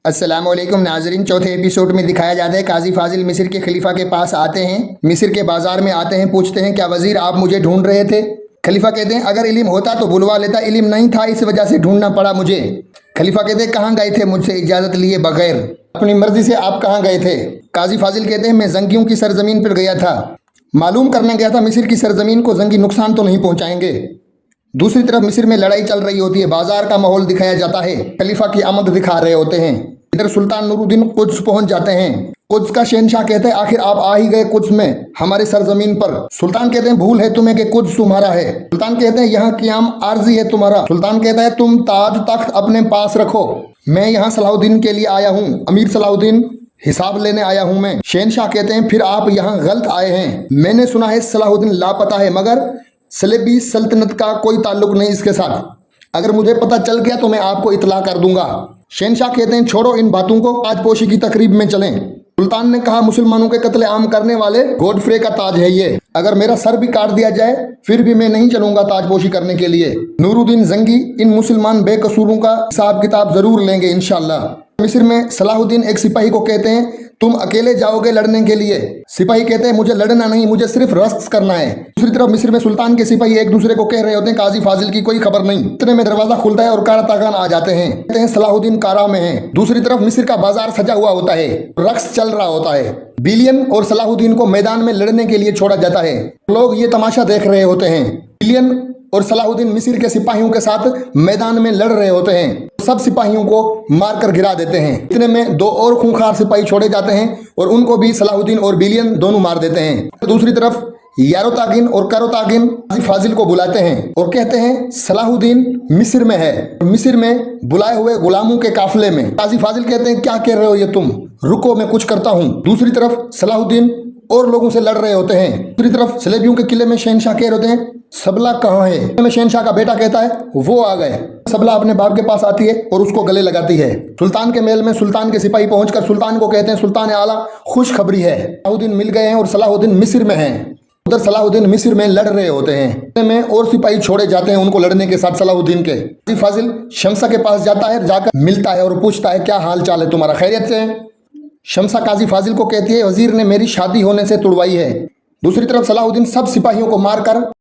अस्सलाम वालेकुम नाजरीन। चौथे एपिसोड में दिखाया जाता है काजी फाजिल मिस्र के खलीफा के पास आते हैं, मिस्र के बाजार में आते हैं, पूछते हैं क्या वजीर आप मुझे ढूंढ रहे थे। खलीफा कहते हैं अगर इल्म होता तो बुलवा लेता, इल्म नहीं था इस वजह से ढूंढना पड़ा मुझे। खलीफा कहते हैं कहाँ गए थे मुझसे इजाज़त लिए बगैर, अपनी मर्जी से आप कहाँ गए थे। काजी फाजिल कहते हैं मैं जंगियों की सरजमीन पर गया था, मालूम करने गया था मिस्र की सरजमीन को जंगी नुकसान तो नहीं पहुँचाएंगे। दूसरी तरफ मिस्र में लड़ाई चल रही होती है, बाजार का माहौल दिखाया जाता है, खलीफा की आमद दिखा रहे होते हैं। इधर सुल्तान नूरुद्दीन कुद्स पहुंच जाते हैं। कुद्स का शहनशाह कहते हैं आखिर आप आ ही गए कुद्स में, हमारे सरजमीन पर। सुल्तान कहते हैं भूल है तुम्हें कि कुद्स तुम्हारा है। सुल्तान कहते हैं यहाँ क़याम आर्जी है तुम्हारा। सुल्तान कहता है तुम ताज तख्त अपने पास रखो, मैं यहाँ सलाहुद्दीन के लिए आया हूँ, अमीर सलाहुद्दीन हिसाब लेने आया हूँ मैं। शहनशाह कहते हैं फिर आप यहाँ गलत आए हैं, मैंने सुना है सलाहुद्दीन लापता है, मगर सलेबी सल्तनत का कोई ताल्लुक नहीं इसके साथ, अगर मुझे पता चल गया तो मैं आपको इतला कर दूंगा। शहनशाह कहते हैं छोड़ो इन बातों को, ताजपोशी की तकरीब में चलें। सुल्तान ने कहा मुसलमानों के कत्ले आम करने वाले गोडफ्रे का ताज है ये, अगर मेरा सर भी काट दिया जाए फिर भी मैं नहीं चलूंगा ताजपोशी करने के लिए। नूरुद्दीन जंगी इन मुसलमान बेकसूरों का हिसाब किताब जरूर लेंगे इंशाअल्लाह। मिस्र में सलाहुद्दीन एक सिपाही को कहते हैं तुम अकेले जाओगे लड़ने के लिए। सिपाही कहते हैं मुझे लड़ना नहीं, मुझे सिर्फ रक्स करना है। दूसरी तरफ मिस्र में सुल्तान के सिपाही एक दूसरे को कह रहे होते हैं काजी फाजिल की कोई खबर नहीं। इतने में दरवाजा खुलता है और कारा तागान आ जाते हैं, कहते हैं सलाहुद्दीन कारा में है। दूसरी तरफ मिस्र का बाजार सजा हुआ होता है, रक्स चल रहा होता है। बिलियन और सलाहुद्दीन को मैदान में लड़ने के लिए छोड़ा जाता है, लोग ये तमाशा देख रहे होते हैं। बिलियन और सलाहुद्दीन मिस्र के सिपाहियों के साथ मैदान में लड़ रहे होते हैं, सब सिपाहियों को मारकर गिरा देते हैं। इतने में दो और खूंखार सिपाही छोड़े जाते हैं और उनको भी सलाहुद्दीन और बिलियन दोनों मार देते हैं। दूसरी तरफ यारोतागिन और करोतागिन काजी फाजिल को बुलाते हैं और कहते हैं सलाहुद्दीन मिस्र में है, मिस्र में बुलाए हुए गुलामों के काफिले में। काजी फाजिल कहते हैं क्या कह रहे हो ये तुम, रुको मैं कुछ करता हूँ। दूसरी तरफ सलाहुद्दीन और लोगों से लड़ रहे होते हैं। दूसरी तरफ सलेबियों के किले में शहनशाह कह रहे होते हैं सबला कहाँ है। शहनशाह का बेटा कहता है वो आ गए। सबला अपने बाप के पास आती है और उसको गले लगाती है। सुल्तान के महल में सुल्तान के सिपाही पहुंचकर सुल्तान को कहते हैं सुल्तान आला खुश खबरी है, सलाहुद्दीन मिल गए हैं और सलाहुद्दीन मिस्र में हैं। उधर सलाहुद्दीन मिस्र में लड़ रहे होते हैं, में और सिपाही छोड़े जाते हैं उनको लड़ने के साथ सलाहुद्दीन के। काजी फाजिल शमसा के पास जाता है, जाकर मिलता है और पूछता है क्या हाल चाल है तुम्हारा, खैरियत से है। शमसा काजी फाजिल को कहती है वजीर ने मेरी शादी होने से तुड़वाई है। दूसरी तरफ सलाहुद्दीन सब सिपाहियों को मारकर